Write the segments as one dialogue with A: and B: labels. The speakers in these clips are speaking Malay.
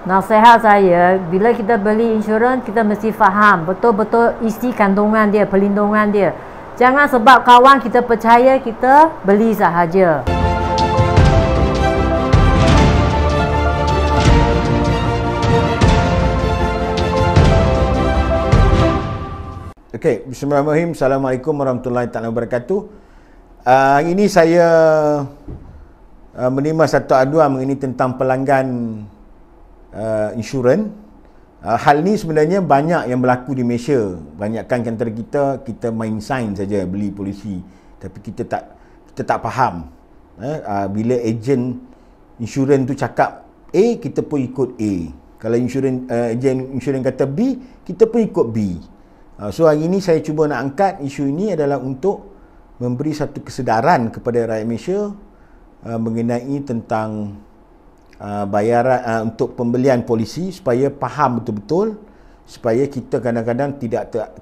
A: Nasihat saya, bila kita beli insurans, kita mesti faham betul-betul isi kandungan dia, perlindungan dia. Jangan sebab kawan kita percaya, kita beli sahaja.
B: Okey, bismillahirrahmanirrahim. Assalamualaikum warahmatullahi wabarakatuh. Hari ini saya menerima satu aduan mengenai tentang pelanggan insurans. Hal ni sebenarnya banyak yang berlaku di Malaysia. Banyakkan antara kita main sains saja beli polisi, tapi kita tak faham. Bila ejen insurans tu cakap A, kita pun ikut A. Kalau ejen insurans kata B, kita pun ikut B. So hari ini saya cuba nak angkat isu ini adalah untuk memberi satu kesedaran kepada rakyat Malaysia mengenai tentang bayaran untuk pembelian polisi, supaya faham betul-betul, supaya kita kadang-kadang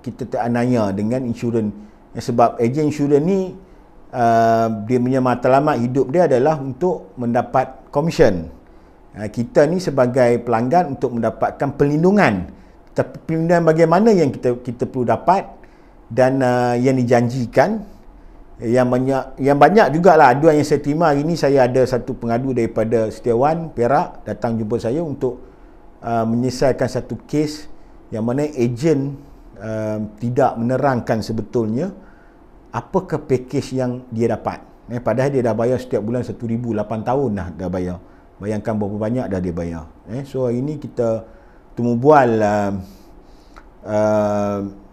B: kita teranaya dengan insurans. Sebab ejen insurans ni dia punya matlamat hidup dia adalah untuk mendapat komisen. Kita ni sebagai pelanggan untuk mendapatkan perlindungan. Tapi perlindungan bagaimana yang kita perlu dapat, dan yang dijanjikan. Yang banyak jugalah aduan yang saya terima hari ini. Saya ada satu pengadu daripada Setiawan Perak datang jumpa saya untuk menyelesaikan satu kes yang mana ejen tidak menerangkan sebetulnya apakah pakej yang dia dapat. Padahal dia dah bayar setiap bulan 1,000, 8 tahun dah bayar. Bayangkan berapa banyak dah dia bayar. So hari ini kita temu bual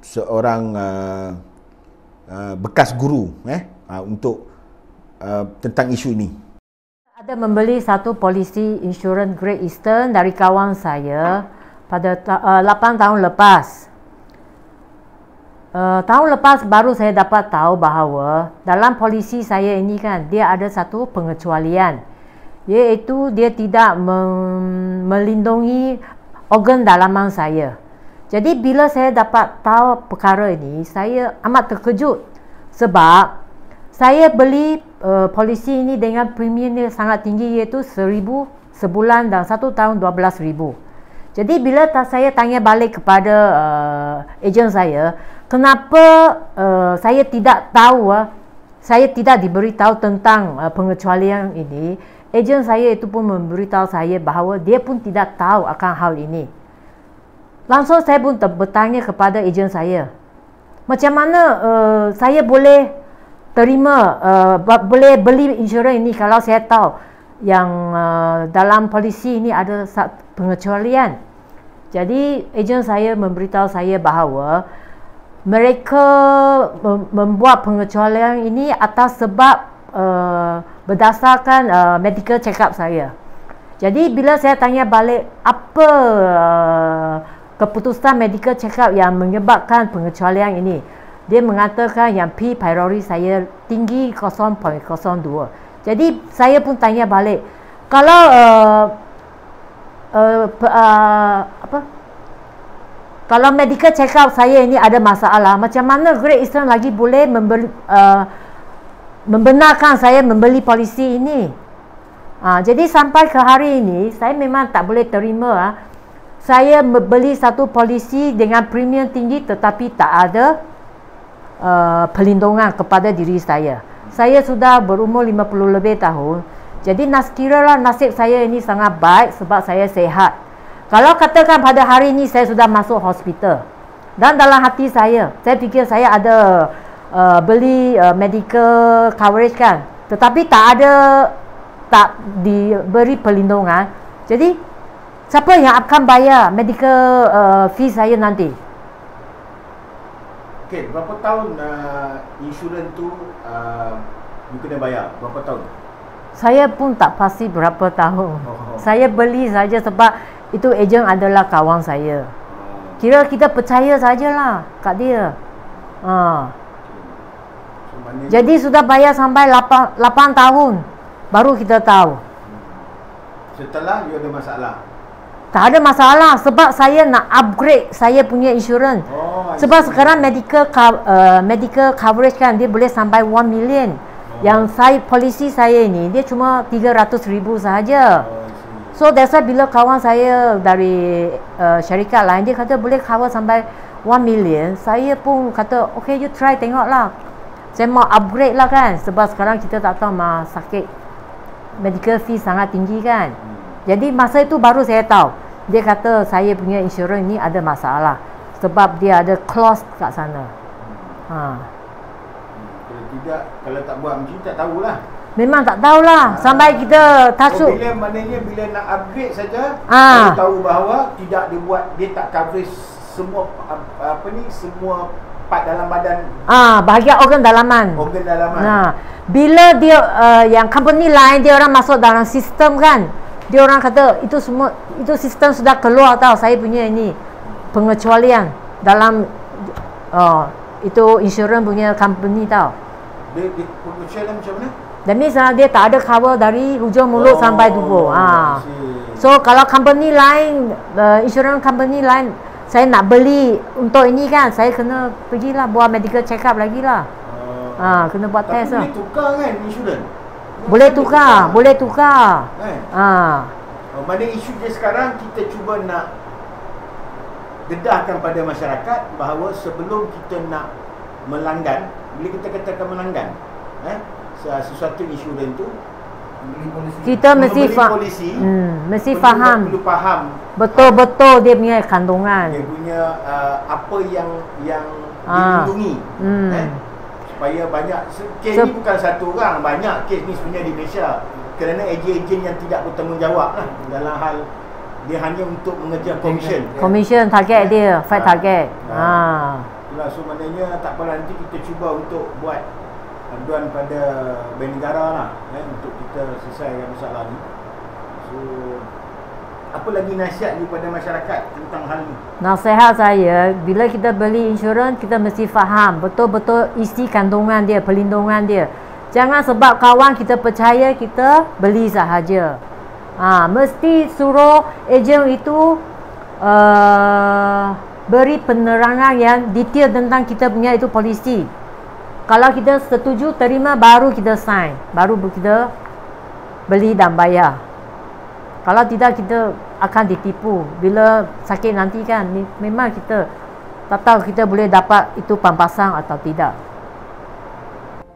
B: seorang bekas guru untuk tentang isu ini.
A: Ada membeli satu polisi insurans Great Eastern dari kawan saya pada 8 tahun lepas. Tahun lepas baru saya dapat tahu bahawa dalam polisi saya ini kan, dia ada satu pengecualian, iaitu dia tidak melindungi organ dalaman saya. Jadi bila saya dapat tahu perkara ini, saya amat terkejut sebab saya beli polisi ini dengan premium dia sangat tinggi, iaitu 1,000 sebulan dan 1 tahun 12,000. Jadi bila saya tanya balik kepada ejen saya, kenapa saya tidak tahu, saya tidak diberitahu tentang pengecualian ini, ejen saya itu pun memberitahu saya bahawa dia pun tidak tahu akan hal ini. Langsung saya pun bertanya kepada ejen saya, macam mana saya boleh terima, boleh beli insurans ini kalau saya tahu yang dalam polisi ini ada pengecualian. Jadi ejen saya memberitahu saya bahawa mereka membuat pengecualian ini atas sebab berdasarkan medical check up saya. Jadi bila saya tanya balik apa keputusan medical check up yang menyebabkan pengecualian ini, dia mengatakan yang P pylori saya tinggi 0.02. Jadi saya pun tanya balik, kalau kalau medical check up saya ini ada masalah, macam mana Great Eastern lagi boleh membenarkan saya membeli polisi ini? Jadi sampai ke hari ini saya memang tak boleh terima saya beli satu polisi dengan premium tinggi tetapi tak ada perlindungan kepada diri saya. Saya sudah berumur 50 lebih tahun. Jadi kiralah nasib saya ini sangat baik sebab saya sehat. Kalau katakan pada hari ini saya sudah masuk hospital, dan dalam hati saya fikir saya ada beli medical coverage kan, tetapi tak diberi perlindungan. Jadi siapa yang akan bayar medical fee saya nanti?
B: Okey, berapa tahun insurans tu you kena bayar? Berapa tahun?
A: Saya pun tak pasti berapa tahun. Saya beli saja sebab itu ejen adalah kawan saya. Kira kita percaya sajalah kat dia. Jadi sudah bayar sampai 8 tahun baru kita tahu.
B: Setelah you ada masalah?
A: Tak ada masalah sebab saya nak upgrade saya punya insurans. Sebab sekarang medical coverage kan, dia boleh sampai 1 million. Yang polisi saya ini dia cuma 300,000 sahaja. So that's why bila kawan saya dari syarikat lain, dia kata boleh cover sampai 1 million. Saya pun kata okay, you try tengok lah. Saya mau upgrade lah kan, sebab sekarang kita tak tahu mah sakit medical fee sangat tinggi kan. Jadi masa itu baru saya tahu. Dia kata saya punya insurans ni ada masalah sebab dia ada clause kat sana.
B: Kalau tidak, kalau tak buat macam ni tak tahulah.
A: Memang tak tahulah sampai kita tasuk.
B: Bila maknanya bila nak upgrade saja, kita tahu bahawa tidak dibuat, dia tak coverage semua semua part dalam badan.
A: Bahagian organ dalaman.
B: Organ dalaman.
A: Bila dia yang company lain dia orang masuk dalam sistem kan. Dia orang kata itu semua, itu sistem sudah keluar tau. Saya punya ini pengecualian dalam itu insurans punya company tau.
B: Dia pengecualian macam mana?
A: That means dia tak ada cover dari hujung mulut sampai tubuh. So kalau company lain, insurance company lain, saya nak beli untuk ini kan, saya kena pergilah buat medical check up lagi lah. Kena buat test lah.
B: Boleh tukar kan insurans?
A: Boleh tukar, boleh tukar.
B: Mana isu dia sekarang, kita cuba nak dedahkan pada masyarakat bahawa sebelum kita nak melanggan, bila kita katakan melanggan, sesuatu insurans tu,
A: kita mesti mesti faham,
B: perlu faham
A: betul-betul dia punya kandungan,
B: dia punya apa yang dilindungi, supaya banyak kes ni bukan satu orang, banyak kes ni sebenarnya di Malaysia kerana ejen-ejen yang tidak bertanggungjawab lah dalam hal dia hanya untuk mengejar komisen
A: target dia, fight target.
B: Itulah, so maknanya tak apa, nanti kita cuba untuk buat aduan pada Bank Negara lah, untuk kita selesaikan masalah ni. So apa lagi nasihat you pada masyarakat tentang hal ni?
A: Nasihat saya, bila kita beli insurans, kita mesti faham betul-betul isi kandungan dia, perlindungan dia. Jangan sebab kawan kita percaya, kita beli sahaja. Mesti suruh ejen itu beri penerangan yang detail tentang kita punya itu polisi. Kalau kita setuju, terima, baru kita sign, baru kita beli dan bayar. Kalau tidak, kita akan ditipu. Bila sakit nanti kan, memang kita tak tahu kita boleh dapat itu pampasan atau tidak.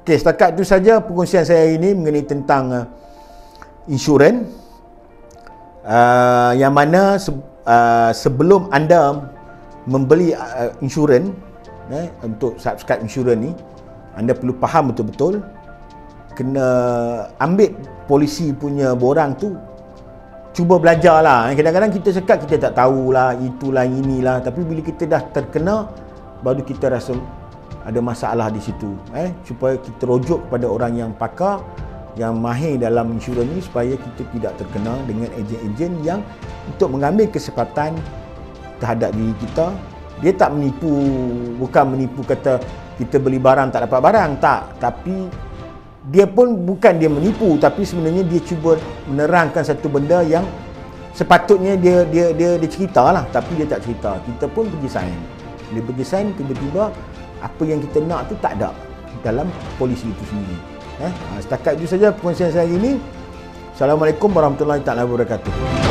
B: Okey, setakat itu saja perkongsian saya ini mengenai tentang insurans. Yang mana sebelum anda membeli insurans, untuk subscribe insurans ni, anda perlu faham betul-betul, kena ambil polisi punya borang tu, cuba belajar lah. Kadang-kadang kita cakap kita tak tahulah, itulah, inilah, tapi bila kita dah terkena, baru kita rasa ada masalah di situ. Supaya kita rujuk kepada orang yang pakar, yang mahir dalam insurans ni, supaya kita tidak terkena dengan ejen-ejen yang untuk mengambil kesempatan terhadap diri kita. Dia tak menipu, bukan menipu kata kita beli barang tak dapat barang, tak. Tapi dia pun bukan dia menipu, tapi sebenarnya dia cuba menerangkan satu benda yang sepatutnya dia ceritalah, tapi dia tak cerita. Kita pun pergi sign. Dia pergi sign, tiba-tiba apa yang kita nak tu tak ada dalam polisi itu sendiri. Setakat itu saja perkongsian saya ini. Assalamualaikum warahmatullahi wabarakatuh.